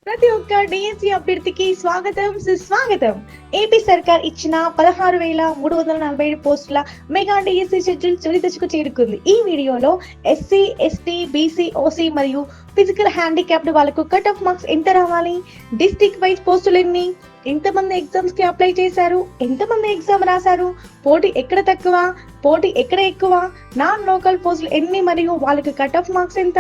ప్రతి ఒక్క డిఎస్సి అభ్యర్థికి స్వాగతం సుస్వాగతం. ఏపీ సర్కార్ ఇచ్చిన 16,347 పోస్టుల మెగా డిఎస్సి షెడ్యూల్ చివరి దశకు చేరుకుంది. ఈ వీడియోలో ఎస్సీ, ఎస్టీ, బీసీ, ఓసీ మరియు ఫిజికల్ హ్యాండిక్యాప్డ్ వాళ్ళకు కట్ ఆఫ్ మార్క్స్ ఎంత రావాలి, డిస్ట్రిక్ట్ వైజ్ పోస్టులు ఎన్ని, ఎంతమంది ఎగ్జామ్స్ కి అప్లై చేశారు, ఎంతమంది ఎగ్జామ్ రాశారు, పోటీ ఎక్కడ తక్కువ, పోటీ ఎక్కడ ఎక్కువ, నాన్ లోకల్ పోస్టులు ఎన్ని మరియు వాళ్ళకి కట్ ఆఫ్ మార్క్స్ ఎంత,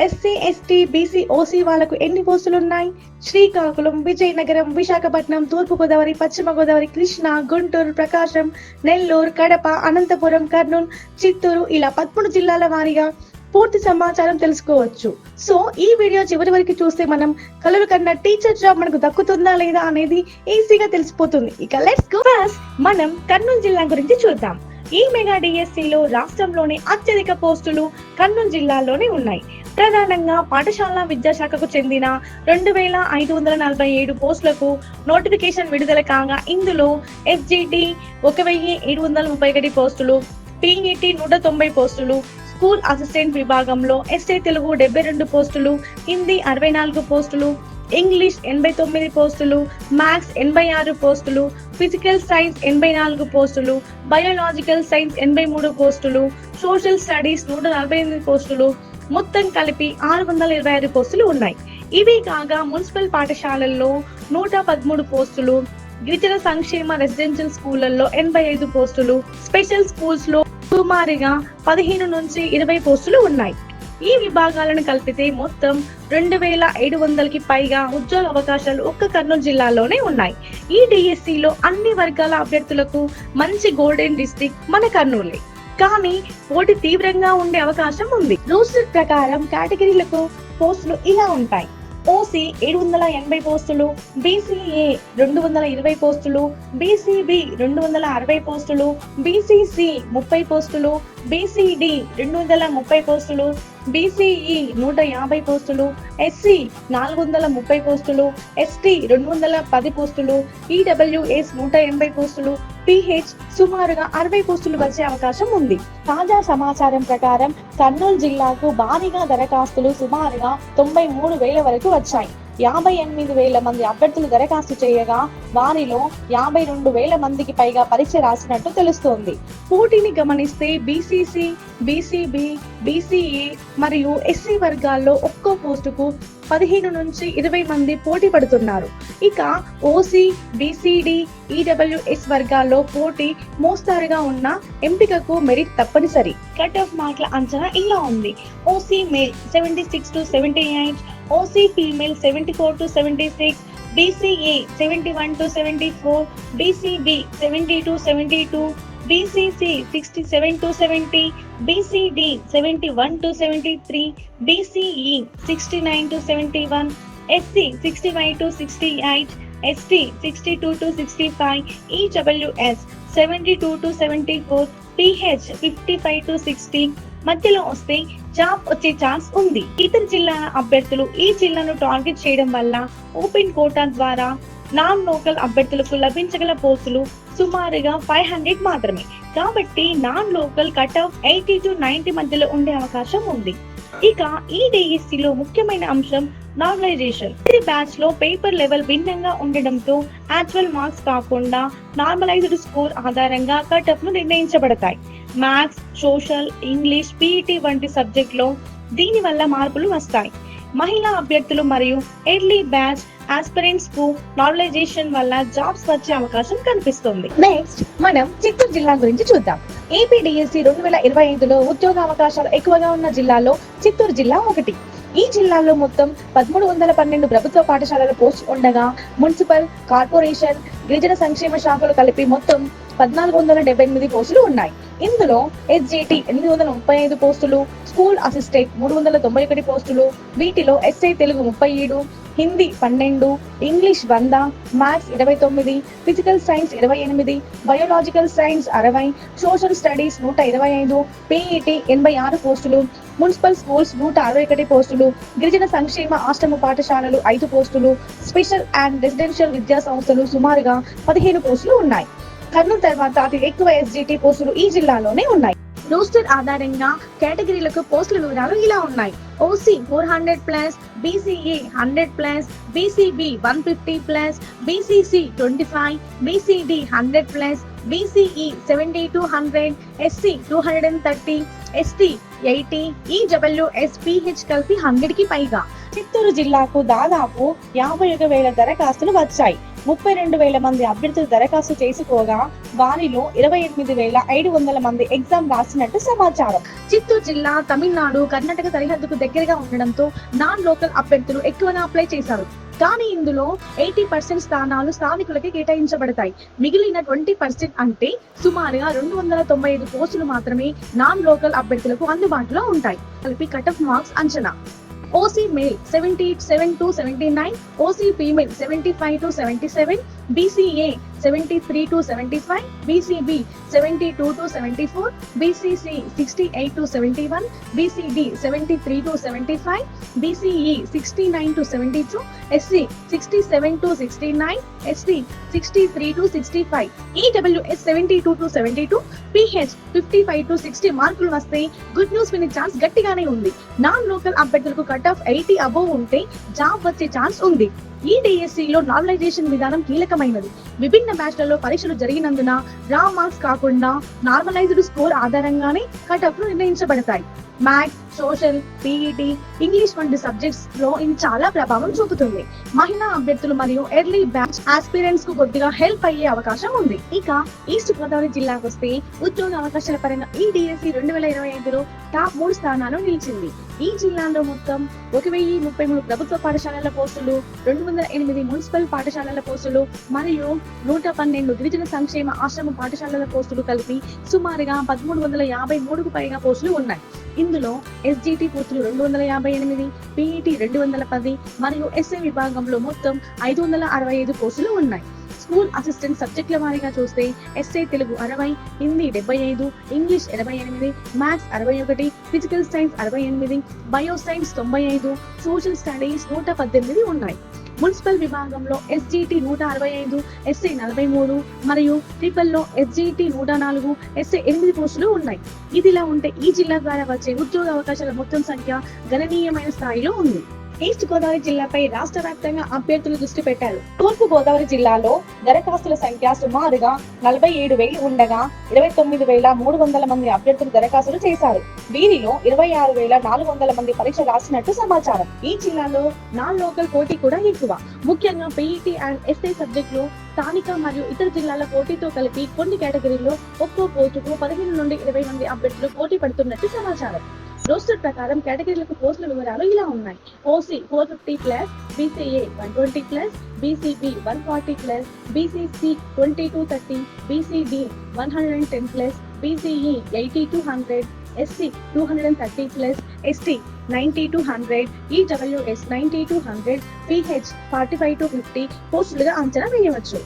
ఎస్సీ, ఎస్టీ, బీసీ, ఓసీ వాళ్ళకు ఎన్ని పోస్టులు ఉన్నాయి, శ్రీకాకుళం, విజయనగరం, విశాఖపట్నం, తూర్పు గోదావరి, పశ్చిమ గోదావరి, కృష్ణా, గుంటూరు, ప్రకాశం, నెల్లూరు, కడప, అనంతపురం, కర్నూలు, చిత్తూరు ఇలా 13 జిల్లాల వారీగా పూర్తి సమాచారం తెలుసుకోవచ్చు. సో ఈ వీడియో చివరి వరకు చూస్తే మనం కలలు కన్నా టీచర్ జాబ్ మనకు దక్కుతుందా లేదా అనేది ఈజీగా తెలిసిపోతుంది. ఇక లెట్స్ గో. ఫస్ట్ మనం కర్నూలు జిల్లా గురించి చూద్దాం. ఈ మెగా డిఎస్సిలో రాష్ట్రంలోని అత్యధిక పోస్టులు కర్నూలు జిల్లాలోనే ఉన్నాయి. ప్రధానంగా పాఠశాల విద్యాశాఖకు చెందిన 2,547 పోస్టులకు నోటిఫికేషన్ విడుదల కాగా ఇందులో ఎస్జిటి 1,731 పోస్టులు, పిఈటి 190 పోస్టులు, స్కూల్ అసిస్టెంట్ విభాగంలో ఎస్ఏ తెలుగు 72 పోస్టులు, హిందీ 64 పోస్టులు, ఇంగ్లీష్ 89 పోస్టులు, మ్యాథ్స్ 86 పోస్టులు, ఫిజికల్ సైన్స్ 84 పోస్టులు, బయోలాజికల్ సైన్స్ 83 పోస్టులు, సోషల్ స్టడీస్ 148 పోస్టులు, మొత్తం కలిపి 626 పోస్టులు ఉన్నాయి. ఇవి కాగా మున్సిపల్ పాఠశాలల్లో 113 పోస్టులు, గిరిజన సంక్షేమ రెసిడెన్షియల్ స్కూళ్లలో 85 పోస్టులు, స్పెషల్ స్కూల్స్ లో సుమారుగా 15 నుంచి 20 పోస్టులు ఉన్నాయి. ఈ విభాగాలను కలిపితే మొత్తం 2,700కి పైగా ఉద్యోగ అవకాశాలు ఒక్క కర్నూలు జిల్లాలోనే ఉన్నాయి. ఈ డిఎస్సిలో అన్ని వర్గాల అభ్యర్థులకు మంచి గోల్డెన్ డిస్ట్రిక్ట్ మన కర్నూలే. కానీ పోటీ తీవ్రంగా ఉండే అవకాశం ఉంది. రూల్స్ ప్రకారం కేటగిరీలకు పోస్టులు ఇలా ఉంటాయి. ఓసీ 780 పోస్టులు, బీసీఏ 220 పోస్టులు, బీసీబీ 260 పోస్టులు, బీసీసీ 30 పోస్టులు, బీసీడి 230 పోస్టులు, బీసీఈ 150 పోస్టులు, ఎస్సీ 430 పోస్టులు, ఎస్టీ 210 పోస్టులు, ఈడబ్ల్యూఎస్ 180 పోస్టులు, పిహెచ్ సుమారుగా 60 పోస్టులు వచ్చే అవకాశం ఉంది. తాజా సమాచారం ప్రకారం కర్నూలు జిల్లాకు భారీగా దరఖాస్తులు సుమారుగా 93,000 వరకు వచ్చాయి. 58,000 మంది అభ్యర్థులు దరఖాస్తు చేయగా వారిలో 52,000 మందికి పైగా పరీక్ష రాసినట్టు తెలుస్తోంది. పోటీని గమనిస్తే బీసీసీ, బీసీబీ, బీసీఏ మరియు ఎస్సీ వర్గాల్లో ఒక్కో పోస్టుకు 15 నుంచి 20 మంది పోటీ పడుతున్నారు. ఇక ఓసీ, బీసీడి, ఈడబ్ల్యూఎస్ వర్గాల్లో పోటీ మోస్తారుగా ఉన్న ఎంపికకు మెరిట్ తప్పనిసరి. కట్ ఆఫ్ మార్కుల అంచనా ఇలా ఉంది. OC male 76 to 78, OC female 74 to 76, BCA 71 to 74, BCB 70 to 72, BCC 67 to 70, BCD 71 to 73, BCE 69 to 71, SC 65 to 68, ST 62 to 65, EWS 72 to 74, pH 55 to 60 మధ్యలో వస్తే జాబ్ వచ్చే ఛాన్స్ ఉంది. ఇతర జిల్లాల అభ్యర్థులు ఈ జిల్లాను టార్గెట్ చేయడం వల్ల ఓపెన్ కోటా ద్వారా నాన్ లోకల్ అభ్యర్థులకు లభించగల పోస్టులు సుమారుగా 500 మాత్రమే. కాబట్టి non local cut of 80 to 90 మధ్యలో ఉండే అవకాశం ఉంది. ఇక ఈ డిఎస్సిలో ముఖ్యమైన అంశం నార్మలైజేషన్. ప్రతి బ్యాచ్ లో పేపర్ లెవెల్ భిన్నంగా ఉండడంతో యాక్చువల్ మార్క్స్ కాకుండా నార్మలైజ్డ్ స్కోర్ ఆధారంగా కట్ ఆఫ్ ను నిర్ణయించబడతాయి. మ్యాథ్స్, సోషల్, ఇంగ్లీష్, పిఈటి వంటి సబ్జెక్ట్ లో దీని వల్ల మార్పులు వస్తాయి. మహిళా అభ్యర్థులు మరియు ఎర్లీ బ్యాచ్ ఆస్పిరెంట్స్ కు నార్మలైజేషన్ వల్ల జాబ్స్ వచ్చే అవకాశం కనిపిస్తుంది. నెక్స్ట్ మనం చిత్తూరు జిల్లా గురించి చూద్దాం. ఏపీ డిఎస్సి 2025లో ఉద్యోగ అవకాశాలు ఎక్కువగా ఉన్న జిల్లాలో చిత్తూరు జిల్లా ఒకటి. ఈ జిల్లాలో మొత్తం 1312 ప్రభుత్వ పాఠశాలల పోస్ట్ ఉండగా మున్సిపల్, కార్పొరేషన్, గిరిజన సంక్షేమ శాఖలు కలిపి మొత్తం 1478 పోస్టులు ఉన్నాయి. ఇందులో ఎస్జిటి 835 పోస్టులు, స్కూల్ అసిస్టెంట్ 391 పోస్టులు, వీటిలో SI Telugu 37, Hindi 12, English 100, maths 29, physical science 28, biological science 60, social studies 125, PET 86 పోస్టులు, మున్సిపల్ స్కూల్స్ 161 పోస్టులు, గిరిజన సంక్షేమ ఆశ్రమ పాఠశాలలు 5 పోస్టులు, స్పెషల్ అండ్ రెసిడెన్షియల్ విద్యా సంస్థలు సుమారుగా 15 పోస్టులు ఉన్నాయి. కర్నూలు తర్వాత అతి ఎక్కువ ఎస్జిటి పోస్టులు ఈ జిల్లాలోనే ఉన్నాయి. రోస్టర్ ఆధారంగా కేటగిరీలకు పోస్టుల వివరాలు ఇలా ఉన్నాయి. OC 400 plus, BCA 100 plus, BCB 150 plus, BCC 25, BCD 100 plus, BCE 70 to 100, SC 230, ST 80, EWS PH కలిపి 100 కి పైగా. చిత్తూరు జిల్లాకు దాదాపు 51,000 దరఖాస్తులు వచ్చాయి. 32,000 మంది అభ్యర్థులు దరఖాస్తు చేసుకోగా వారిలో 28,500 మంది ఎగ్జామ్ రాసినట్టు సమాచారం. చిత్తూరు జిల్లా తమిళనాడు, కర్ణాటక సరిహద్దుకు దగ్గరగా ఉండడంతో నాన్ లోకల్ అభ్యర్థులు ఎక్కువగా అప్లై చేశారు. కానీ ఇందులో 80% స్థానాలు స్థానికులకి కేటాయించబడతాయి. మిగిలిన 20% అంటే సుమారుగా 295 పోస్టులు మాత్రమే నాన్ లోకల్ అభ్యర్థులకు అందుబాటులో ఉంటాయి. కలిపి కట్ ఆఫ్ మార్క్స్ అంచనా. OC male 77 to 79, OC female 75 to 77, BCA 73 to 75, BCB 72 to 74, BCC 68 to 71, BCD 73 to 75, BCE 69 to 72, SC 67 to 69, ST 63 to 65, EWS 72 to 72, PH 55 to 60 మార్కులు వస్తే గుడ్ న్యూస్ వినే chance గట్టిగానే ఉంది. నాన్ లోకల్ అభ్యర్థులకు cut off 80 above ఉంటే job వచ్చే chance ఉంది. ఈ డిఎస్సిలో నార్మలైజేషన్ విధానం కీలకమైనది. విభిన్న బ్యాచ్లలో పరీక్షలు జరిగినందున రా మార్క్స్ కాకుండా నార్మలైజ్డ్ స్కోర్ ఆధారంగానే కట్ ఆఫ్లు నిర్ణయించబడతాయి. మ్యాథ్స్, సోషల్, పీఈటీ, ఇంగ్లీష్ వంటి సబ్జెక్ట్స్ లో ఇది చాలా ప్రభావం చూపుతుంది. మహిళా అభ్యర్థులు మరియు ఎర్లీ బ్యాచ్ ఆస్పిరెంట్స్ కు కొద్దిగా హెల్ప్ అయ్యే అవకాశం ఉంది. ఇక ఈస్ట్ గోదావరి జిల్లాకు వస్తే ఉద్యోగ అవకాశాల పరంగా ఈ డిఎస్సి 2025లో టాప్ 3 స్థానాలు నిలిచింది. ఈ జిల్లాలో మొత్తం 1,033 ప్రభుత్వ పాఠశాలల పోస్టులు, 208 మున్సిపల్ పాఠశాలల పోస్టులు మరియు 112 గిరిజన సంక్షేమ ఆశ్రమ పాఠశాలల పోస్టులు కలిపి సుమారుగా 1,353కు పైగా పోస్టులు ఉన్నాయి. ఇందులో ఎస్జిటి పోస్టులు 258, పీఈటీ 210 మరియు ఎస్ఏ విభాగంలో మొత్తం 565 పోస్టులు ఉన్నాయి. స్కూల్ అసిస్టెంట్ సబ్జెక్టుల వారీగా చూస్తే SA Telugu 60, Hindi 75, English 88, maths 61, physical science 68, bio science 95, social studies 118 ఉన్నాయి. మున్సిపల్ విభాగంలో ఎస్జిటి 165, ఎస్ఏ 43 మరియు ట్రిపుల్లో ఎస్జిటి 104, ఎస్ఏ 8 పోస్టులు ఉన్నాయి. ఇదిలా ఉంటే ఈ జిల్లా ద్వారా వచ్చే ఉద్యోగ అవకాశాల మొత్తం సంఖ్య గణనీయమైన స్థాయిలో ఉంది. ఈస్ట్ గోదావరి జిల్లాపై రాష్ట్ర వ్యాప్తంగా అభ్యర్థులు దృష్టి పెట్టారు. తూర్పు గోదావరి జిల్లాలో దరఖాస్తుల సంఖ్య సుమారుగా 47,000 ఉండగా 29,300 మంది అభ్యర్థులు దరఖాస్తులు చేశారు. వీరిలో 26,400 మంది పరీక్ష రాసినట్టు సమాచారం. ఈ జిల్లాలో నాన్ లోకల్ పోటీ కూడా ఎక్కువ. ముఖ్యంగా పీఈటీ అండ్ ఎస్ఐ సబ్జెక్టులు స్థానిక మరియు ఇతర జిల్లాల పోటీతో కలిపి కొన్ని కేటగిరీల్లో ఒక్కో పోస్టుకు 15 నుండి 20 మంది అభ్యర్థులు పోటీ పడుతున్నట్టు సమాచారం. రోస్టర్ ప్రకారం కేటగిరీలకు పోస్టుల వివరాలు ఇలా ఉన్నాయి. OC 450 plus, BCA 120 plus, BCB 140 plus, BCC 20 to 30, BCD 110 plus, BCE 80 to 100, SC 230 plus, ST 90 to 100, EWS 90 to 100, PH 45 to 50 పోస్టులుగా అంచనా వేయవచ్చు.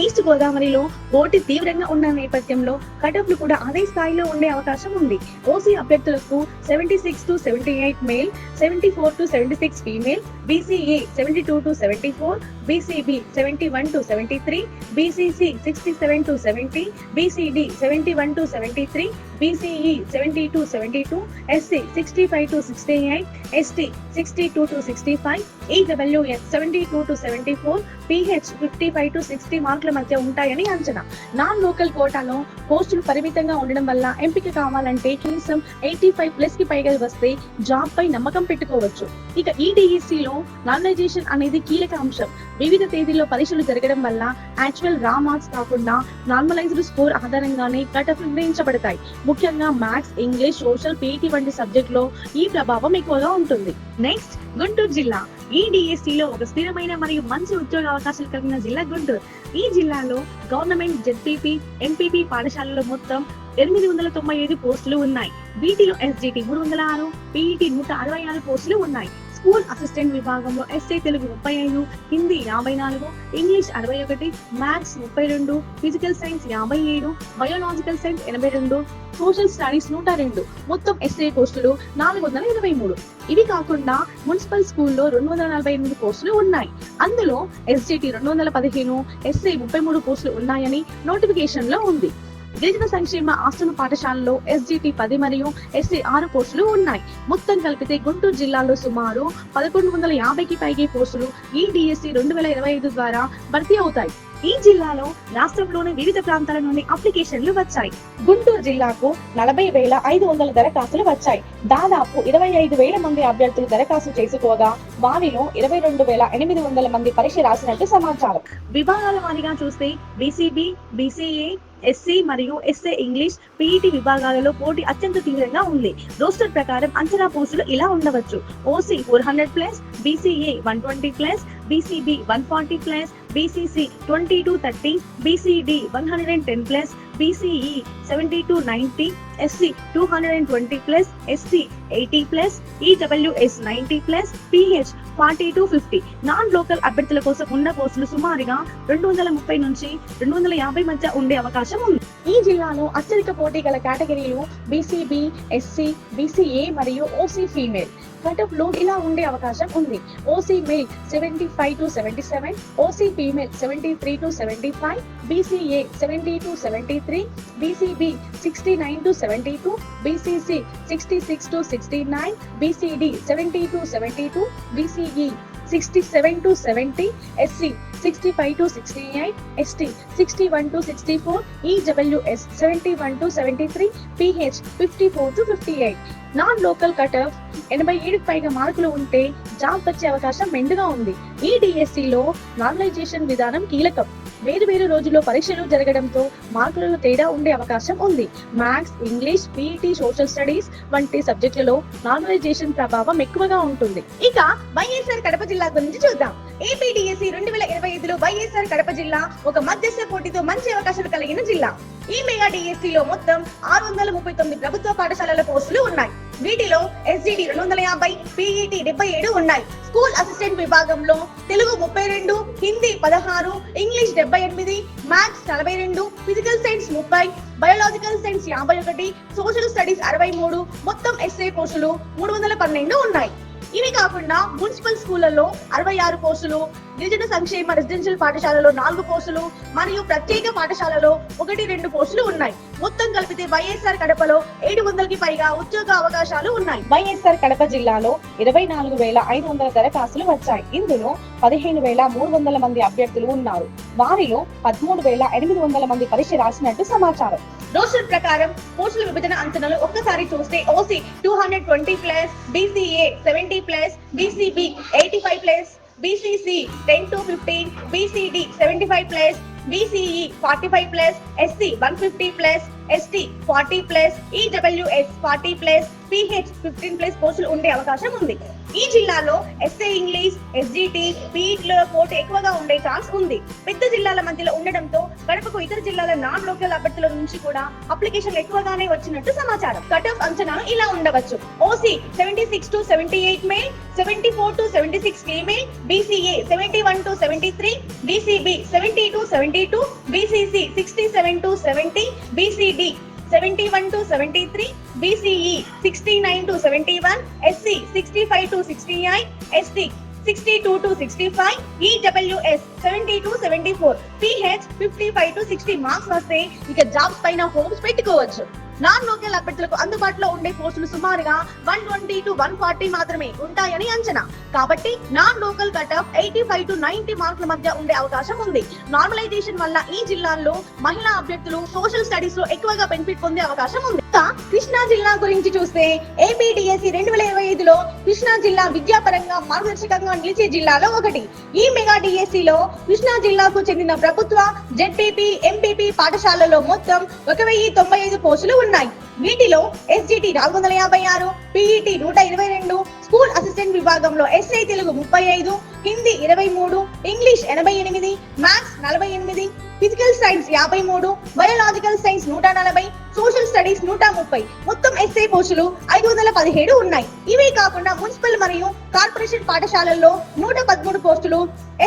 ఈస్ట్ గోదావరిలో పోటీ తీవ్రంగా ఉన్న నేపథ్యంలో కటఫ్లు కూడా అదే స్థాయిలో ఉండే అవకాశం ఉంది. ఓసీ అభ్యర్థులకు 76 to 78 male, 74 to 76 female, BCA 72 to 74, BCB 71 to 73, BCC 67 to 70, BCD 71 to 73, BCE 70 to 72, SC 65 to 68, ST 62 to 65, EWS 72 to 74, PH 55 to 60 మార్కుల మధ్య ఉంటాయని అంచనా. నాన్ లోకల్ కోటాలో పోస్టులు పరిమితంగా ఉండడం వల్ల ఎంపిక కావాలంటే కనీసం 85 ప్లస్ కి పైగా వస్తే జాబ్ పై నమ్మకం పెట్టుకోవచ్చు. ఇక ఈ డిఎస్సిలో నార్మలైజేషన్ అనేది కీలక అంశం. వివిధ తేదీల్లో పరీక్షలు జరగడం వల్ల యాక్చువల్ రా మార్క్స్ కాకుండా నార్మలైజ్డ్ స్కోర్ ఆధారంగానే కట్ ఆఫ్ నిర్ణయించబడతాయి. ముఖ్యంగా మ్యాథ్స్, ఇంగ్లీష్, సోషల్, పీఈటీ వంటి సబ్జెక్ట్ లో ఈ ప్రభావం ఎక్కువగా ఉంటుంది. నెక్స్ట్ గుంటూరు జిల్లా. ఈ డిఎస్సిలో ఒక స్థిరమైన మరియు మంచి ఉద్యోగ అవకాశాలు కలిగిన జిల్లా గుంటూరు. ఈ జిల్లాలో గవర్నమెంట్, జెడ్పీపీ, ఎంపీపీ పాఠశాలలో మొత్తం 895 పోస్టులు ఉన్నాయి. వీటిలో ఎస్జిటి 306, పీఈటీ 166 పోస్టులు ఉన్నాయి. స్కూల్ అసిస్టెంట్ విభాగంలో SA Telugu 35, Hindi 54, English 61, maths 32, physical science 57, biological science 82, social studies 102, మొత్తం ఎస్ఏ పోస్టులు 423. ఇవి కాకుండా మున్సిపల్ స్కూల్లో 248 పోస్టులు ఉన్నాయి. అందులో ఎస్జిటి 215, ఎస్ఏ 33 పోస్టులు ఉన్నాయని నోటిఫికేషన్ లో ఉంది. గిరిజన సంక్షేమ ఆశ్రమ పాఠశాలలో SGT 10 మరియు SC 6 పోస్టులు ఉన్నాయి. మొత్తం కలిపితే గుంటూరు జిల్లాలో సుమారు 1150కి పైగా పోస్టులు ఈ DSC 2025 ద్వారా భర్తీ అవుతాయి. ఈ జిల్లాలో రాష్ట్రంలోని వివిధ ప్రాంతాల నుండి అప్లికేషన్లు వచ్చాయి. గుంటూరు జిల్లాకు 40,500 దరఖాస్తులు వచ్చాయి. దాదాపు 25,000 మంది అభ్యర్థులు దరఖాస్తు చేసుకోగా వారిలో 22,800 మంది పరీక్ష రాసినట్టు సమాచారం. విభాగాల వారీగా చూస్తే BCB, BCA, SC మరియు SA ఇంగ్లీష్, PET విభాగాలలో పోటీ అత్యంత తీవ్రంగా ఉంది. రోస్టర్ ప్రకారం అంచనా పోస్టులు ఇలా ఉండవచ్చు. OC 400+, BCA 120+, BCB 140+, BCC 20-30, BCD 110+, BCE 70-90, SC 220+, SC 80+, EWS 90+, PH 40-50. Non local అభ్యర్థుల కోసం ఉన్న పోస్టులు సుమారుగా 230 నుంచి 250 మధ్య ఉండే అవకాశం ఉంది. ఈ జిల్లాలో అత్యధిక పోటీ గల కేటగిరీలు BCB, SC, BCA మరియు OC female. Cut off load ఇలా ఉండే అవకాశం ఉంది. OC male 75-77, OC female 73-75, BCA 70-73, BCB 69-72, BCC 66-69, BCD 70-72, BCE 67-70, SC 65-68, ST 61-64, EWS 71-73, PH 54-58. Non local cut off 87కి పైగా మార్కులు ఉంటే జాబ్ వచ్చే అవకాశం మెండుగా ఉంది. ఈ DSCలో నార్మలైజేషన్ విధానం కీలకం. వేరు రోజుల్లో పరీక్షలు జరగడంతో మార్కులలో తేడా ఉండే అవకాశం ఉంది. Maths, English, PET, social studies వంటి సబ్జెక్టులలో నార్మలైజేషన్ ప్రభావం ఎక్కువగా ఉంటుంది. ఇక వైఎస్ఆర్ కడప జిల్లా గురించి చూద్దాం. ఏపీ DSC 2025లో వైఎస్ఆర్ కడప జిల్లా ఒక మధ్యస్థ పోటీతో మంచి అవకాశాలు కలిగిన జిల్లా. ఈ మెగా DSCలో మొత్తం 639 ప్రభుత్వ పాఠశాలల పోస్టులు ఉన్నాయి. వీటిలో SGT 250, PET 77 ఉన్నాయి. స్కూల్ అసిస్టెంట్ విభాగంలో Telugu 32, Hindi 16, English 78, maths 42, physical science 30, biological science 51, social studies 63, మొత్తం SA పోస్టులు 312 ఉన్నాయి. ఇవి కాకుండా మున్సిపల్ స్కూళ్లలో 66 పోస్టులు, గిరిజన సంక్షేమ రెసిడెన్షియల్ పాఠశాలలో 4 పోస్టులు మరియు ప్రత్యేక పాఠశాలలో 1-2 పోస్టులు ఉన్నాయి. మొత్తం కలిపితే వైఎస్ఆర్ కడపలో 700కి పైగా ఉద్యోగ అవకాశాలు ఉన్నాయి. వైఎస్ఆర్ కడప జిల్లాలో 24,500 దరఖాస్తులు వచ్చాయి. ఇందులో 15,300 మంది అభ్యర్థులు ఉన్నారు. వారిలో 13,800 మంది పరీక్ష రాసినట్టు సమాచారం. రోస్టర్ ప్రకారం పోస్టుల విభజన అంచనాలు ఒక్కసారి చూస్తే OC 220+, BCA 70+, BCB 85+, BCC 10-15, BCD 75+, BCE 45+, SC 150+, ST 40+, EWS 40+, PH 15+ పోస్టులు ఉండే అవకాశం ఉంది. ఈ జిల్లాలో SA ఇంగ్లీష్, SGT, PETల పోటీ ఎక్కువగా ఉండే ఛాన్స్ ఉంది. పెద్ద జిల్లాల మధ్యలో ఉండడంతో కడపకు ఇతర జిల్లాల నాన్ లోకల్ అభ్యర్థుల నుంచి కూడా అప్లికేషన్లు ఎక్కువగానే వచ్చినట్టు సమాచారం. కట్ ఆఫ్ అంచనాలు ఇలా ఉండవచ్చు. OC 76-78 male, 74-76 female, BCA 71-73, BCB 70-72, BCC 67-70, BCD 71-73, BCE 69-71, SC 65-68, ST 62-65, EWS 70-74, PH 55-60 marks వస్తే ఇక జాబ్స్ పైన హోప్స్ పెట్టుకోవచ్చు. నాన్ లోకల్ అభ్యర్థులకు అందుబాటులో ఉండే పోస్టులు సుమారుగా 120-140 మాత్రమే ఉంటాయని అంచనా. కాబట్టి నాన్ లోకల్ కట్ ఆఫ్ 85-90 మార్కుల మధ్య ఉండే అవకాశం ఉంది. నార్మలైజేషన్ వల్ల ఈ జిల్లాల్లో మహిళా అభ్యర్థులు సోషల్ స్టడీస్ లో ఎక్కువగా బెనిఫిట్ పొందే అవకాశం ఉంది. కృష్ణా జిల్లా గురించి చూస్తే ఏపీ DSC 2025లో కృష్ణా జిల్లా విద్యాపరంగా మార్గదర్శకంగా నిలిచే జిల్లాలో ఒకటి. ఈ మెగా DSCలో కృష్ణా జిల్లాకు చెందిన ప్రభుత్వ ZPP, MPP పాఠశాలలో మొత్తం 1,095 పోస్టులు ఉన్నాయి. వీటిలో SGT 456, PET 122, స్కూల్ అసిస్టెంట్ విభాగంలో SA Telugu 35, Hindi 23, English 88, maths 48, physical science 53, biological science 140, social studies 130, మొత్తం SA పోస్టులు 517 ఉన్నాయి. ఇవే కాకుండా మున్సిపల్ మరియు కార్పొరేషన్ పాఠశాలల్లో 113 పోస్టులు,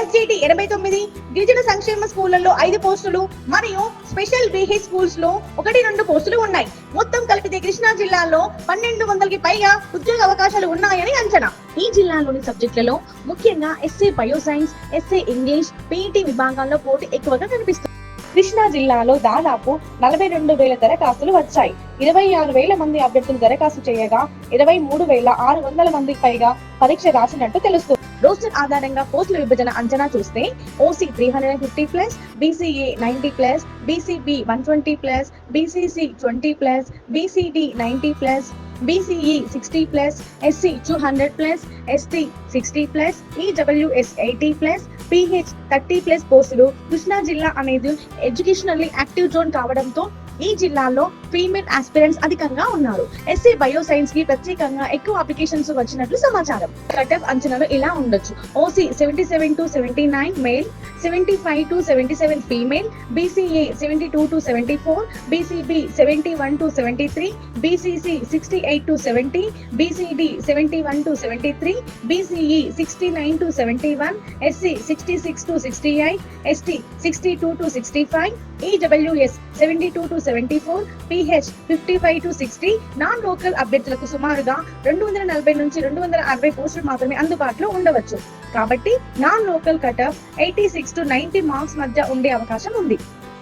SGT 89, గిరిజన సంక్షేమ స్కూళ్లలో 5 పోస్టులు మరియు స్పెషల్ BH స్కూల్స్ లో 1-2 పోస్టులు ఉన్నాయి. మొత్తం కలిపితే కృష్ణా జిల్లాలో 1,200కి పైగా ఉద్యోగ అవకాశాలు ఉన్నాయని అంచనా. ఈ జిల్లాలోని సబ్జెక్టులలో ముఖ్యంగా SA bio science, SA English, PET విభాగాల్లో పోటీ ఎక్కువగా కనిపిస్తుంది. కృష్ణా జిల్లాలో దాదాపు 42,000 దరఖాస్తులు వచ్చాయి. 26,000 మంది అభ్యర్థులు దరఖాస్తు చేయగా 23,600 మందికి పైగా పరీక్ష రాసినట్టు తెలుస్తుంది. రోస్టర్ ఆధారంగా పోస్టుల విభజన అంచనా చూస్తే OC 350+, BCA 90+, BCB 120+, BCC 20+, BCD 90+, BCE 60+, SC 200+, ST 60+, EWS 80+, PH 30+ పోస్టులు. కృష్ణా జిల్లా అనేది ఎడ్యుకేషనల్లీ యాక్టివ్ జోన్ కావడంతో ఈ జిల్లాలో ఫీమేల్ ఆస్పిరెంట్స్ అధికంగా ఉన్నారు. ఎస్ఏ బయో సైన్స్ కి ప్రత్యేకంగా ఎక్కువ అప్లికేషన్స్ వచ్చినట్లు సమాచారం. కట్-ఆఫ్ అంచనాలు ఇలా ఉండొచ్చు. OC 77 to 79 male, 75 to 77 female, BCA 72 to 74, BCB 71 to 73, BCC 68 to 70, BCD 71 to 73, BCE 69 to 71, SC 66 to 68, ST 62 to 65, EWS 72 to 74, PH 55 to 60. Non local అభ్యర్థులకు సుమారుగా 240 నుంచి 260 పోస్టులు మాత్రమే అందుబాటులో ఉండవచ్చు. కాబట్టి non local cut-off 86 to 90 marks మధ్య ఉండే అవకాశం ఉంది.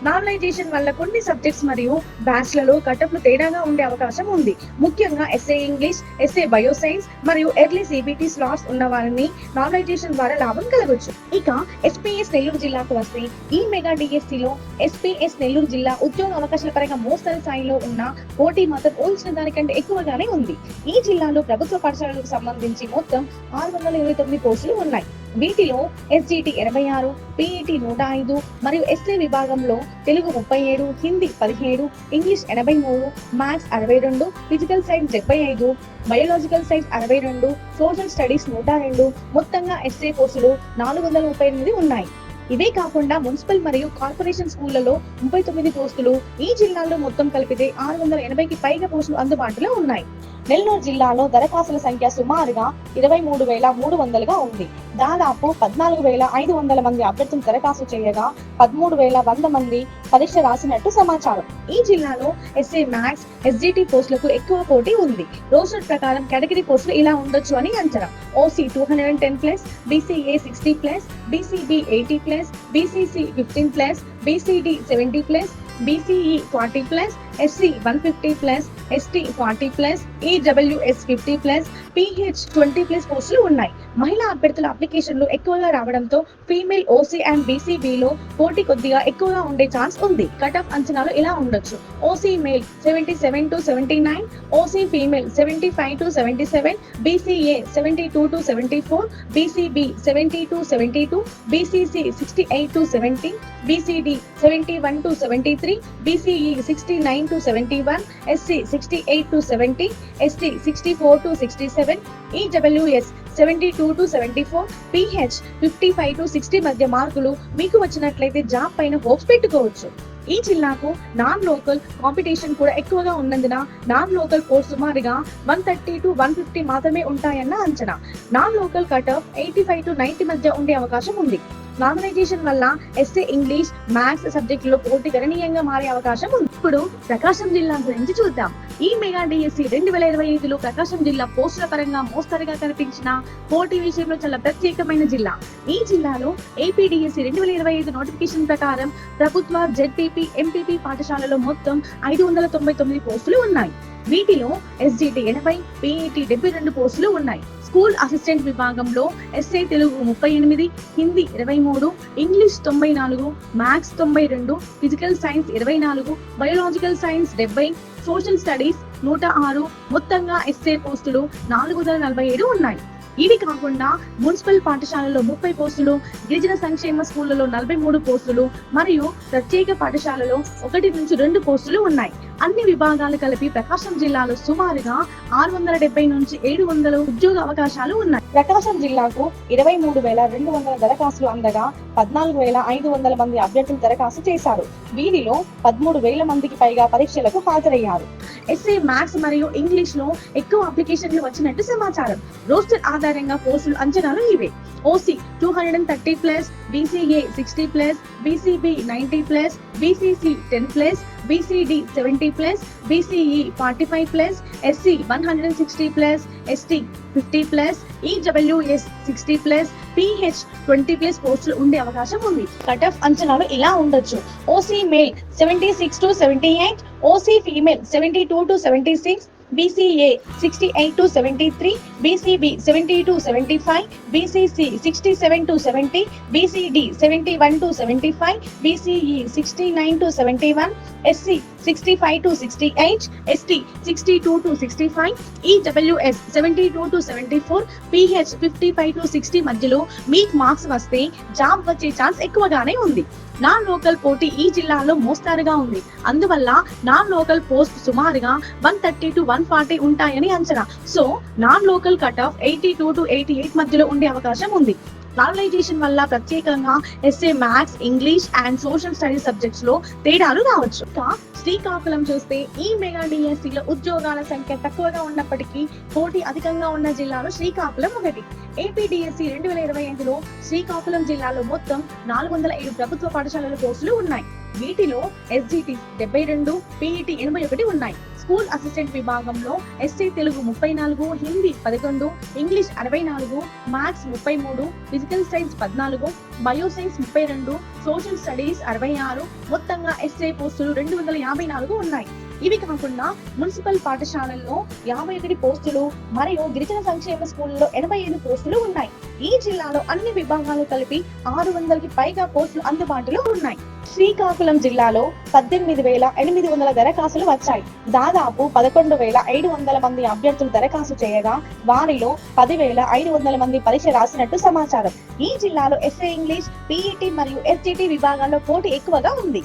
నార్మలైజేషన్ వల్ల కొన్ని సబ్జెక్ట్స్ మరియు బ్యాచ్లలో కట్-ఆఫ్లు తేడాగా ఉండే అవకాశం ఉంది. ముఖ్యంగా SA English, SA bio science మరియు ఎర్లీ సిబిటి స్లాట్స్ ఉన్న వారిని నార్మలైజేషన్ ద్వారా లాభం కలగొచ్చు. ఇక ఎస్పీఎస్ నెల్లూరు జిల్లాకు వస్తే ఈ మెగా డిఎస్సిలో ఎస్పీఎస్ నెల్లూరు జిల్లా ఉద్యోగ అవకాశాల పరంగా మోస్తరు స్థాయిలో ఉన్న పోటీ మాత్రం ఊహించిన దానికంటే ఎక్కువగానే ఉంది. ఈ జిల్లాలో ప్రభుత్వ పాఠశాలలకు సంబంధించి మొత్తం 629 పోస్టులు ఉన్నాయి. వీటిలో ఎస్జిటి 86, పిఈటి 105 మరియు ఎస్ఏ విభాగంలో Telugu 37, Hindi 17, English 83, maths 62, physical science 75, biological science 62, social studies 102, మొత్తంగా ఎస్ఏ పోస్టులు 438 ఉన్నాయి. ఇవే కాకుండా మున్సిపల్ మరియు కార్పొరేషన్ స్కూళ్లలో 39 పోస్టులు. ఈ జిల్లాలో మొత్తం కలిపితే 680కి పైగా పోస్టులు అందుబాటులో ఉన్నాయి. నెల్లూరు జిల్లాలో దరఖాస్తుల సంఖ్య సుమారుగా 23,300గా ఉంది. దాదాపు 14,500 మంది అభ్యర్థులు దరఖాస్తు చేయగా 13,100 మంది పరీక్ష రాసినట్టు సమాచారం. ఈ జిల్లాలో ఎస్ఏ మ్యాథ్స్, ఎస్జిటి పోస్టులకు ఎక్కువ పోటీ ఉంది. రోస్టర్ ప్రకారం కేటగిరీ పోస్టులు ఇలా ఉండొచ్చు అని అంచనా. OC 210+, BCA 60+, BCB 80+, BCC 15+, BCD 70+, BCE 40+, SC 150+, ST 40+, EWS 50+, PH 20+ పోస్టులు ఉన్నాయి. మహిళా అభ్యర్థుల అప్లికేషన్లు ఎక్కువగా రావడంతో ఫీమేల్ ఓసీ అండ్ బీసీబీలో పోటీ కొద్దిగా ఎక్కువగా ఉండే ఛాన్స్ ఉంది. కట్-ఆఫ్ అంచనాలు ఇలా ఉండొచ్చు. OC male 77 to 79, OC female 75 to 77, BCA 72 to 74, BCB 70 to 72, BCC 68 to 70, BCD 71 to 73, BCE 69 to 71, SC 68 to 70, ST 64 to 67, EWS 72 to 74, PH 55 to 60 మధ్య మార్కులు మీకు వచ్చినట్లయితే జాబ్ పైన హోప్స్ పెట్టుకోవచ్చు. ఈ జిల్లాకు నాన్ లోకల్ కాంపిటీషన్ కూడా ఎక్కువగా ఉన్నందున నాన్ లోకల్ పోస్ట్ సుమారుగా 130 to 150 మాత్రమే ఉంటాయన్న అంచనా. నాన్ లోకల్ కట్-ఆఫ్ 85 to 90 మధ్య ఉండే అవకాశం ఉంది. నార్మలైజేషన్ వల్ల ఎస్ఏ ఇంగ్లీష్, మ్యాథ్స్ సబ్జెక్టులో పోటీ గణనీయంగా మారే అవకాశం ఉంది. ఇప్పుడు ప్రకాశం జిల్లా గురించి చూద్దాం. ఈ మెగా డిఎస్సి 2025లో ప్రకాశం జిల్లా పోస్టుల పరంగా మోస్తరుగా కనిపించిన పోటీ విషయంలో చాలా ప్రత్యేకమైన జిల్లా. ఈ జిల్లాలో ఏపీడిఎస్సి 2025 నోటిఫికేషన్ ప్రకారం ప్రభుత్వ జెడ్పీపీ, ఎంపీపీ పాఠశాలలో మొత్తం 599 పోస్టులు ఉన్నాయి. వీటిలో ఎస్జిటి 80, పిఈటి 72 పోస్టులు ఉన్నాయి. స్కూల్ అసిస్టెంట్ విభాగంలో SA Telugu 38, Hindi 23, English 94, maths 92, physical science 24, biological science 70, social studies 106, మొత్తంగా ఎస్ఏ పోస్టులు 447 ఉన్నాయి. ఇవి కాకుండా మున్సిపల్ పాఠశాలలో 30 పోస్టులు, గిరిజన సంక్షేమ స్కూళ్లలో 43 పోస్టులు మరియు ప్రత్యేక పాఠశాలలో 1 నుంచి 2 పోస్టులు ఉన్నాయి. అన్ని విభాగాలు కలిపి ప్రకాశం జిల్లాలో సుమారుగా 670 నుంచి 700 ఉద్యోగ అవకాశాలు ఉన్నాయి. ప్రకాశం జిల్లాకు 23,200 దరఖాస్తులు అందగా 14,500 మంది అభ్యర్థులు దరఖాస్తు చేశారు. వీరిలో 13,000 మందికి పైగా పరీక్షలకు హాజరయ్యారు. ఎస్ఏ మ్యాథ్స్ మరియు ఇంగ్లీష్ లో ఎక్కువ అప్లికేషన్లు వచ్చినట్టు సమాచారం. రోస్టర్ ఆధారంగా పోస్టులు అంచనాలు ఇవే. OC 230+, BCA 60+, BCB 90+, BCC 10+, BCD 70 plus, BCE 45 plus, SC 160 plus, ST 50 plus, EWS 60 plus, PH 20 plus పోస్టులు ఉండే అవకాశం ఉంది. కట్ ఆఫ్ అంచనాలు ఇలా ఉండొచ్చు. OC male 76 to 78, OC female 72 to 76, BCA 68 to 73, BCB 70 to 75, BCC 67 to 70, BCD 71 to 75, BCE 69 to 71, SC 65 to 68, ST 62 to 65, EWS 72 to 74, PH 55 to 60 మధ్యలో మీకు marks వస్తే జాబ్ వచ్చే ఛాన్స్ ఎక్కువగానే ఉంది. నాన్ లోకల్ పోటీ ఈ జిల్లాలో మోస్తారుగా ఉంది. అందువల్ల నాన్ లోకల్ పోస్ట్ సుమారుగా 130 to 140 ఉంటాయని అంచనా. So non local cut of 82 to 88 మధ్యలో ఉండే అవకాశం ఉంది. నార్మలైజేషన్ వల్ల ప్రత్యేకంగా SA, maths, English and social studies subjects లో తేడాలు రావచ్చు. ఇంకా శ్రీకాకుళం చూస్తే ఈ మెగా డిఎస్సిలో ఉద్యోగాల సంఖ్య తక్కువగా ఉన్నప్పటికీ పోటీ అధికంగా ఉన్న జిల్లాలో శ్రీకాకుళం ఒకటి. ఏపీ డిఎస్సి 2025లో శ్రీకాకుళం జిల్లాలో మొత్తం 407 ప్రభుత్వ పాఠశాలల కోర్సులు ఉన్నాయి. వీటిలో SGT 72, PET 81 ఉన్నాయి. స్కూల్ అసిస్టెంట్ విభాగంలో SC Telugu 34, Hindi 11, English 64, maths 33, physical science 14, bio science 32, social studies 66, మొత్తంగా ఎస్ఏ పోస్టులు 254 ఉన్నాయి. ఇవి కాకుండా మున్సిపల్ పాఠశాలల్లో 51 పోస్టులు మరియు గిరిజన సంక్షేమ స్కూల్లో 85 పోస్టులు ఉన్నాయి. ఈ జిల్లాలో అన్ని విభాగాలు కలిపి 600కి పైగా పోస్టులు అందుబాటులో ఉన్నాయి. శ్రీకాకుళం జిల్లాలో 18,800 దరఖాస్తులు వచ్చాయి. దాదాపు 11,500 మంది అభ్యర్థులు దరఖాస్తు చేయగా వారిలో 10,500 మంది పరీక్ష రాసినట్టు సమాచారం. ఈ జిల్లాలో ఎస్ఏ ఇంగ్లీష్, PET మరియు SGT విభాగాల్లో పోటీ ఎక్కువగా ఉంది.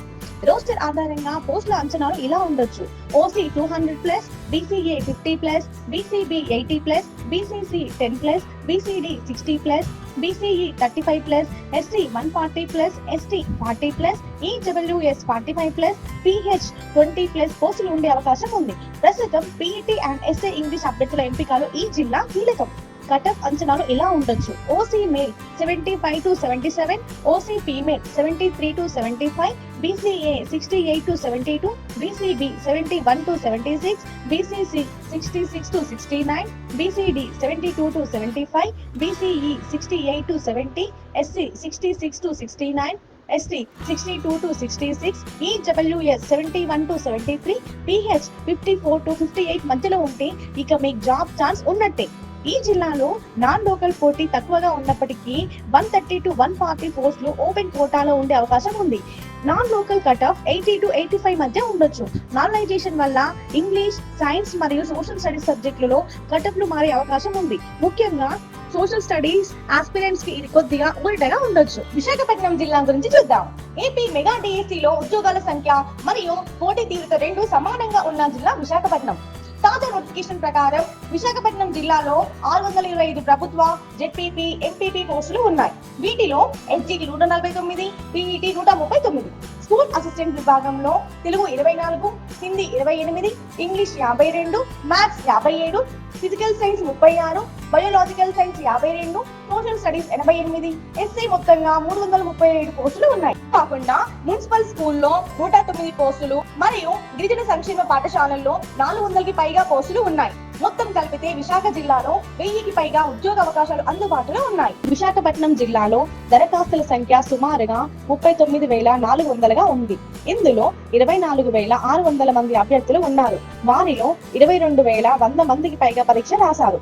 రోస్టర్ ఆధారంగా పోస్టుల అంచనాలు ఇలా ఉండొచ్చు. OC 200+, BCA 50+, BCB 80+, BCC 10+, BCD 60+, BCE 35+, SC 140+, ST 40+, EWS 45+, PH 20+ పోస్టులు ఉండే అవకాశం ఉంది. ప్రస్తుతం PET అండ్ SA ఇంగ్లీష్ అభ్యర్థుల ఎంపికలో ఈ జిల్లా కీలకం. కట్ ఆఫ్ అంచనాలు ఇలా ఉండొచ్చు. OC male 75 to 77, OC female 73 to 75, BCA 68 to 72, BCB 71 to 76, BCC 66 to 69, BCD 72 to 75, BCE 68 to 70, SC 66 to 69, ST 62 to 66, EWS 71 to 73, PH 54 to 58 మధ్యలో ఉంటే ఇక మీకు జాబ్ ఛాన్స్ ఉన్నట్టే. ఈ జిల్లాలో నాన్ లోకల్ పోటీ తక్కువగా ఉన్నప్పటికీ 130 to 140 పోస్టులు ఓపెన్ కోటాలో ఉండే అవకాశం ఉంది. Non local cut of 80 to 85 మధ్య ఉండొచ్చు. నార్మలైజేషన్ వల్ల ఇంగ్లీష్, సైన్స్ మరియు సోషల్ స్టడీస్ సబ్జెక్టులలో కటప్లు మారే అవకాశం ఉంది. ముఖ్యంగా సోషల్ స్టడీస్ ఆస్పిరెంట్స్ కి ఇది కొద్దిగా ఊరటగా ఉండొచ్చు. విశాఖపట్నం జిల్లా గురించి చూద్దాం. ఏపీ మెగా డిఎస్సిలో ఉద్యోగాల సంఖ్య మరియు పోటీ తీవ్రత రెండు సమానంగా ఉన్న జిల్లా విశాఖపట్నం. తాజా నోటిఫికేషన్ ప్రకారం విశాఖపట్నం జిల్లాలో 625 ప్రభుత్వ, ZPP, MPP పోస్టులు ఉన్నాయి. వీటిలో SGT 149, PET 139. స్కూల్ అసిస్టెంట్ విభాగంలో Telugu 24, Hindi 28, English 52, maths 57, physical science 36, biological science 52, social studies 88, SC మొత్తంగా 337 పోస్టులు ఉన్నాయి. కాకుండా మున్సిపల్ స్కూల్లో 109 పోస్టులు మరియు గిరిజన సంక్షేమ పాఠశాలల్లో 400కి పైగా పోస్టులు ఉన్నాయి. మొత్తం కలిపితే విశాఖ జిల్లాలో 1000కి పైగా ఉద్యోగ అవకాశాలు అందుబాటులో ఉన్నాయి. విశాఖపట్నం జిల్లాలో దరఖాస్తుల సంఖ్య సుమారుగా 39,400గా ఉంది. ఇందులో 24,600 మంది అభ్యర్థులు ఉన్నారు. వారిలో 22,100 మందికి పైగా పరీక్ష రాశారు.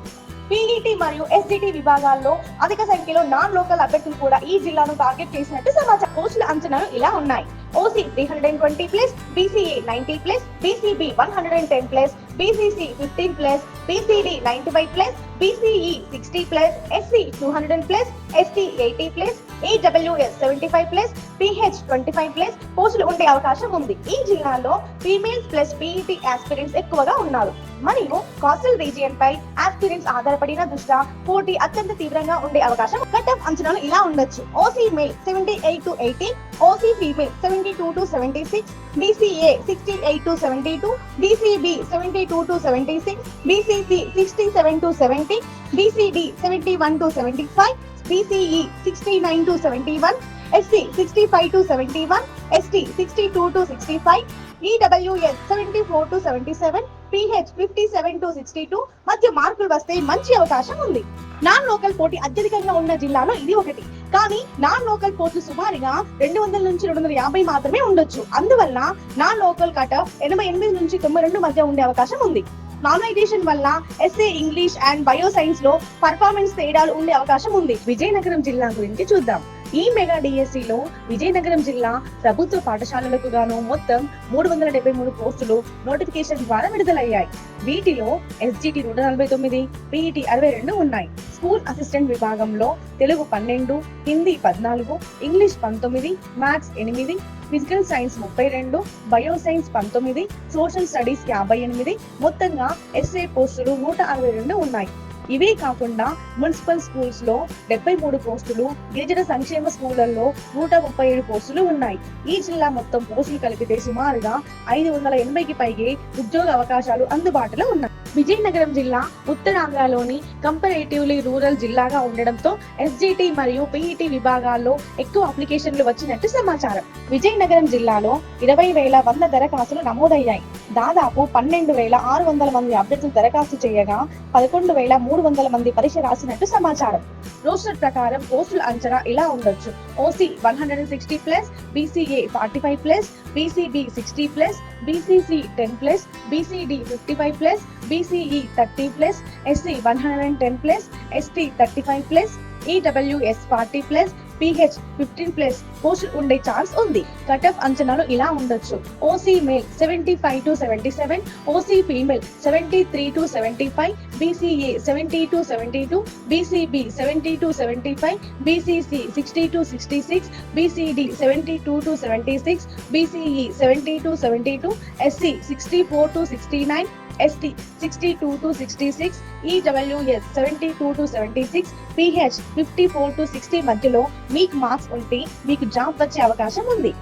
PET మరియు SGT విభాగాల్లో అధిక సంఖ్యలో నాన్ లోకల్ అభ్యర్థులు కూడా ఈ జిల్లాను టార్గెట్ చేసినట్టు సమాచారం. పోస్టుల అంచనాలు ఇలా ఉన్నాయి. OC 320+, BCA 90+, BCB 110+, BCC 15+, BCD 95+, BCE 60+, SC 200+, ST 80+, EWS 75+, PH 25+ పోస్టులు ఉండే అవకాశం ఉంది. ఈ జిల్లాలో ఫీమేల్స్ ప్లస్ PET ఆస్పిరెంట్స్ ఎక్కువగా ఉన్నారు మరియు కోస్టల్ రీజియన్ పై ఆస్పిరెంట్స్ ఆధారపడిన దృష్ట్యా పోటీ అత్యంత తీవ్రంగా ఉండే అవకాశం. కట్ ఆఫ్ అంచనాలు ఇలా ఉండొచ్చు. OC male 78 to 80, OC female 72 to 76, BCA 68 to 72, BCB 72 to 76, BCC 67 to 70, BCD 71 to 75, BCE 69 to 71, SC 65 to 71, ST 62 to 65, EWS 74 to 77, PH 57 to 62 మధ్య మార్కులు వస్తే మంచి అవకాశం ఉంది. నాన్ లోకల్ పోటీ అత్యధికంగా ఉన్న జిల్లాలో ఇది ఒకటి. కానీ నాన్ లోకల్ పోస్టులు సుమారుగా 200 నుంచి 250 మాత్రమే ఉండొచ్చు. అందువల్ల నాన్ లోకల్ కట్-ఆఫ్ 88 నుంచి 92 మధ్య ఉండే అవకాశం ఉంది. నార్మలైజేషన్ వల్ల SA English and bio science లో పర్ఫార్మెన్స్ తేడాలు ఉండే అవకాశం ఉంది. విజయనగరం జిల్లా గురించి చూద్దాం. ఈ మెగా డిఎస్సిలో విజయనగరం జిల్లా ప్రభుత్వ పాఠశాలలకు గాను మొత్తం 373 పోస్టులు నోటిఫికేషన్ ద్వారా విడుదలయ్యాయి. వీటిలో ఎస్జిటి 149, పిఈటి 62 ఉన్నాయి. స్కూల్ అసిస్టెంట్ విభాగంలో Telugu 12, Hindi 14, English 19, maths 8, physical science 32, bio science 19, social studies 58, మొత్తంగా ఎస్ఏ పోస్టులు 162 ఉన్నాయి. ఇవే కాకుండా మున్సిపల్ స్కూల్స్ లో 73 పోస్టులు, గిరిజన సంక్షేమ స్కూళ్లలో 137 పోస్టులు ఉన్నాయి. ఈ జిల్లా మొత్తం పోస్టులు కలిపితే సుమారుగా 580కి పైగా ఉద్యోగ అవకాశాలు అందుబాటులో ఉన్నాయి. విజయనగరం జిల్లా ఉత్తరాంధ్రలోని కంపారేటివ్లీ రూరల్ జిల్లాగా ఉండడంతో ఎస్జిటి మరియు పిఈటి విభాగాల్లో ఎక్కువ అప్లికేషన్లు వచ్చినట్టు సమాచారం. విజయనగరం జిల్లాలో 20,100 దరఖాస్తులు నమోదయ్యాయి. దాదాపు 12,600 మంది అభ్యర్థులు దరఖాస్తు చేయగా 11,300 మంది పరీక్ష రాసినట్టు సమాచారం. రోస్టర్ ప్రకారం పోస్టుల అంచనా ఇలా ఉండొచ్చు. OC 160+, BCA 45+, BCB 60+, BCC 10+, BCD 55+, BCE 30+, SC 110+, ST 35+, EWS 40+, PH 15+ పోస్టులు ఉండే ఛాన్స్ ఉంది. కట్-ఆఫ్ అంచనాలు ఇలా ఉండొచ్చు. OC male 75 to 77, OC female 73 to 75, BCA 70 to 72, BCB 70 to 75, BCC 60 to 66, BCD 72 to 76, BCE 70 to 72, SC 64 to 69, ST 62 to 66, EWS 72 to 76, PH 54 to 60 మధ్యలో మీకు marks ఉంటే మీకు జాబ్ వచ్చే అవకాశం ఉంది.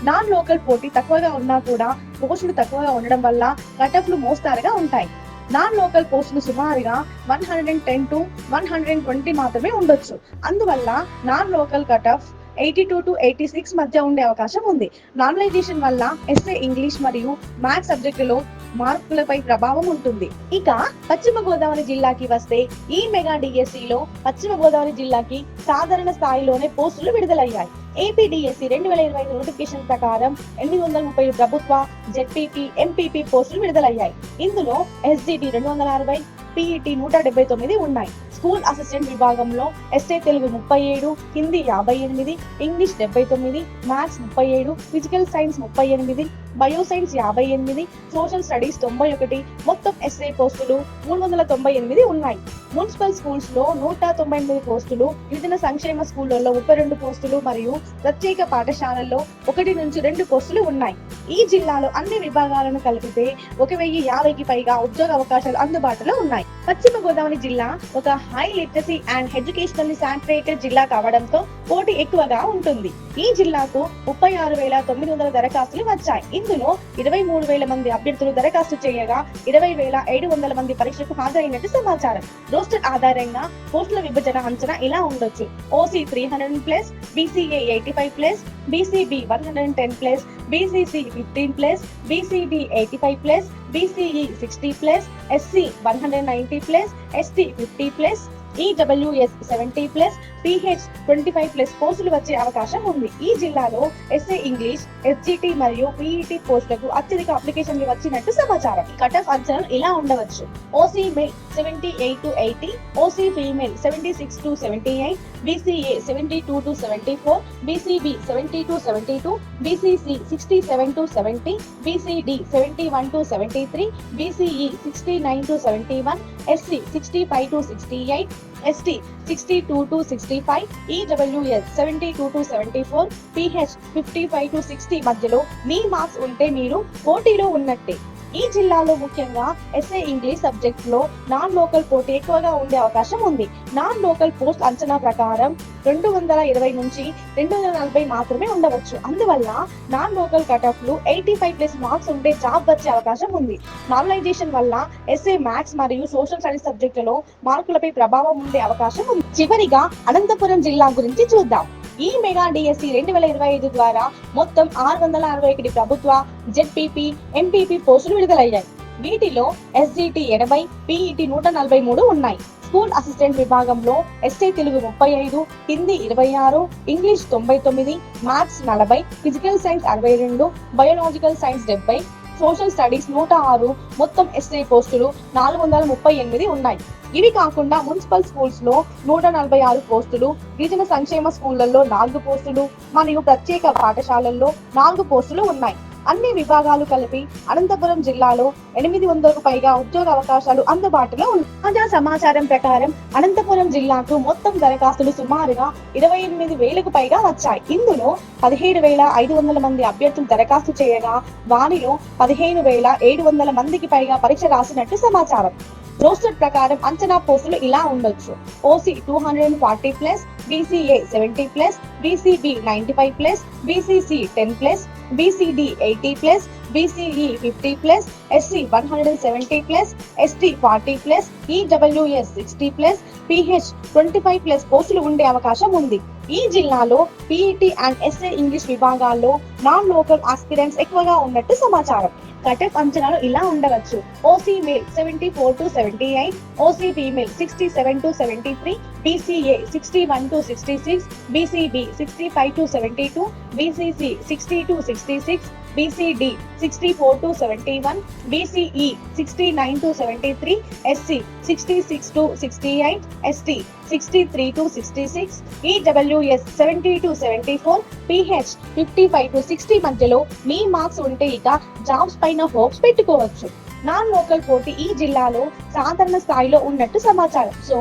నాన్ లోకల్ పోటీ తక్కువగా ఉన్నా కూడా పోస్టులు తక్కువగా ఉండడం వల్ల కట్-ఆఫ్లు మోస్తారుగా ఉంటాయి. నాన్ లోకల్ పోస్టులు సుమారుగా 110 to 120 మాత్రమే ఉండొచ్చు. అందువల్ల నాన్ లోకల్ కట్-ఆఫ్ 82 to 86 మధ్య ఉండే అవకాశం ఉంది. నార్మలైజేషన్ వల్ల ఎస్ఏ ఇంగ్లీష్ మరియు మ్యాథ్స్ సబ్జెక్టులో మార్కులపై ప్రభావం ఉంటుంది. ఇక పశ్చిమ గోదావరి జిల్లాకి వస్తే ఈ మెగా డిఎస్సిలో పశ్చిమ గోదావరి జిల్లాకి సాధారణ స్థాయిలోనే పోస్టులు విడుదలయ్యాయి. ఏపీ డిఎస్సి 2025 నోటిఫికేషన్ ప్రకారం 830 ప్రభుత్వ, జెడ్పీపీ, ఎంపీపీ పోస్టులు విడుదలయ్యాయి. ఇందులో ఎస్జిటి 260, పిఈటి 179 ఉన్నాయి. స్కూల్ అసిస్టెంట్ విభాగంలో SA Telugu 37, Hindi 58, English 79, maths 37, physical science 38, bio science 58, social studies 91, మొత్తం ఎస్ఏ పోస్టులు 398 ఉన్నాయి. మున్సిపల్ స్కూల్స్ లో 198 పోస్టులు, గిరిజన సంక్షేమ స్కూళ్లలో 32 పోస్టులు మరియు ప్రత్యేక పాఠశాలల్లో 1 నుంచి 2 పోస్టులు ఉన్నాయి. ఈ జిల్లాలో అన్ని విభాగాలను కలిపితే 1050కి పైగా ఉద్యోగ అవకాశాలు అందుబాటులో ఉన్నాయి. పశ్చిమ గోదావరి జిల్లా ఒక high literacy and educationally saturated జిల్లా కావడంతో పోటీ ఎక్కువగా ఉంటుంది. ఈ జిల్లాకు 36,900 దరఖాస్తులు వచ్చాయి. ఇందులో 23,000 మంది అభ్యర్థులు దరఖాస్తు చేయగా 20,700 మంది పరీక్షకు హాజరైనట్టు సమాచారం. రోస్టర్ ఆధారంగా పోస్టుల విభజన అంచనా ఇలా ఉండొచ్చు. OC 300+, BCA 85+, BCB 110+, BCC 15+, BCD 85+, BCE 60+, SC 190+, ST 50+, EWS 70+, PH 25+ పోస్టులు వచ్చే అవకాశం ఉంది. ఈ జిల్లాలో ఎస్ఏ ఇంగ్లీష్, ఎస్జిటి మరియు పిఈటి పోస్టులకు అత్యధిక అప్లికేషన్లు వచ్చినట్టు సమాచారం. కట్-ఆఫ్ అంచనాలు ఇలా ఉండవచ్చు. OC male 78 to 80, OC female 76 to 78, BCA 72 to 74, BCB 70 to 72, BCC 67 to 70, BCD 71 to 73, BCE 69 to 71, SC 65 to 68, ST 62 to 65, EWS 72 to 74, PH 55 to 60 మధ్యలో మీ మార్క్స్ ఉంటే మీరు పోటీలో ఉన్నట్టే. ఈ జిల్లాలో ముఖ్యంగా ఎస్ఏ ఇంగ్లీష్ సబ్జెక్ట్ లో నాన్ లోకల్ పోటీ ఎక్కువగా ఉండే అవకాశం ఉంది. నాన్ లోకల్ పోస్ట్ అంచనా ప్రకారం 220 నుంచి 240 మాత్రమే ఉండవచ్చు. అందువల్ల నాన్ లోకల్ కట్-ఆఫ్లు 85+ మార్క్స్ ఉంటే జాబ్ వచ్చే అవకాశం ఉంది. నార్మలైజేషన్ వల్ల ఎస్ఏ మ్యాథ్స్ మరియు సోషల్ స్టడీస్ సబ్జెక్టులలో మార్కులపై ప్రభావం ఉండే అవకాశం ఉంది. చివరిగా అనంతపురం జిల్లా గురించి చూద్దాం. ఈ మెగా డిఎస్సి 2025 ద్వారా మొత్తం 661 ప్రభుత్వ జెడ్పీపీ ఎంపీపీ పోస్టులు విడుదలయ్యాయి. వీటిలో ఎస్జిటి 80, పిఈటి 143 ఉన్నాయి. స్కూల్ అసిస్టెంట్ విభాగంలో ST Telugu 35, Hindi 26, English 99, maths 40, physical science 62, biological science 70, social studies 106, మొత్తం ఎస్ఐ పోస్టులు 438 ఉన్నాయి. ఇవి కాకుండా మున్సిపల్ స్కూల్స్ లో 146 పోస్టులు, గిరిజన సంక్షేమ స్కూళ్లలో 4 పోస్టులు మరియు ప్రత్యేక పాఠశాలల్లో 4 పోస్టులు ఉన్నాయి. అన్ని విభాగాలు కలిపి అనంతపురం జిల్లాలో 800కు పైగా ఉద్యోగ అవకాశాలు అందుబాటులో ఉన్నాయి. తాజా సమాచారం ప్రకారం అనంతపురం జిల్లాకు మొత్తం దరఖాస్తులు సుమారుగా 28,000కు పైగా వచ్చాయి. ఇందులో 17,500 మంది అభ్యర్థులు దరఖాస్తు చేయగా వారిలో 15,700 మందికి పైగా పరీక్ష రాసినట్టు సమాచారం. రోస్టర్ ప్రకారం అంచనా పోస్టులు ఇలా ఉండొచ్చు: OC 240+, BCA 70+, BCB 95+, BCC 10+, BCD 80+, BCE 50+, SC 170+, ST 40+, EWS 60+, PH 25+ పోస్టులు ఉండే అవకాశం ఉంది. ఈ జిల్లాలో పీఈటీ అండ్ ఎస్ఏ ఇంగ్లీష్ విభాగాల్లో నాన్ లోకల్ ఆస్పిరెంట్స్ ఎక్కువగా ఉన్నట్టు సమాచారం. కటఫ్ అంచనాలు ఇలా ఉండవచ్చు: OC male 74 to 78, OC female 67 to 73, BCA 61 to 66, BCB 65 to 72, BCC 60 to 66, BCD 64 to 71, BCE 69 to 73, SC 66 to 68, ST 63 to 66, EWS 70 to 74, PH 55 to 60 మధ్యలో మీ marks ఉంటే ఇక జాబ్స్ పైన హోప్స్ పెట్టుకోవచ్చు. నాన్ లోకల్ పోటీ ఈ జిల్లాలో సాధారణ స్థాయిలో ఉన్నట్టు సమాచారం. సో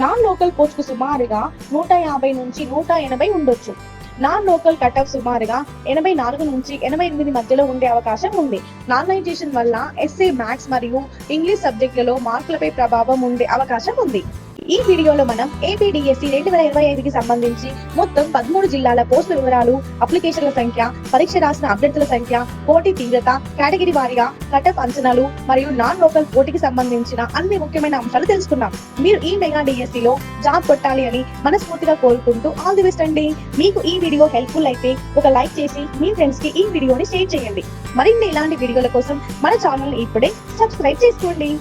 నాన్ లోకల్ పోస్ట్ కు సుమారుగా 150 నుంచి 180 ఉండొచ్చు. నాన్ లోకల్ కట్-ఆఫ్ సుమారుగా 84 నుంచి 88 మధ్యలో ఉండే అవకాశం ఉంది. నార్మలైజేషన్ వల్ల ఎస్ఏ, మ్యాథ్స్ మరియు ఇంగ్లీష్ సబ్జెక్టులలో మార్కులపై ప్రభావం ఉండే అవకాశం ఉంది. ఈ వీడియోలో మనం ఏపీడిఎస్సి 2025కి సంబంధించి మొత్తం 13 జిల్లాల పోస్టుల వివరాలు, అప్లికేషన్ల సంఖ్య, పరీక్ష రాసిన అభ్యర్థుల సంఖ్య, పోటీ తీవ్రత, కేటగిరీ వారీగా కట్-ఆఫ్ అంచనాలు మరియు నాన్ లోకల్ పోటీకి సంబంధించిన అన్ని ముఖ్యమైన అంశాలు తెలుసుకున్నాం. మీరు ఈ మెగా డిఎస్సిలో జాబ్ కొట్టాలి అని మనస్ఫూర్తిగా కోరుకుంటూ ఆల్ ది బెస్ట్ అండి. మీకు ఈ వీడియో హెల్ప్ఫుల్ అయితే ఒక లైక్ చేసి మీ ఫ్రెండ్స్ కి ఈ వీడియోని షేర్ చేయండి. మరిన్ని ఇలాంటి వీడియోల కోసం మన ఛానల్ ఇప్పుడే సబ్స్క్రైబ్ చేసుకోండి.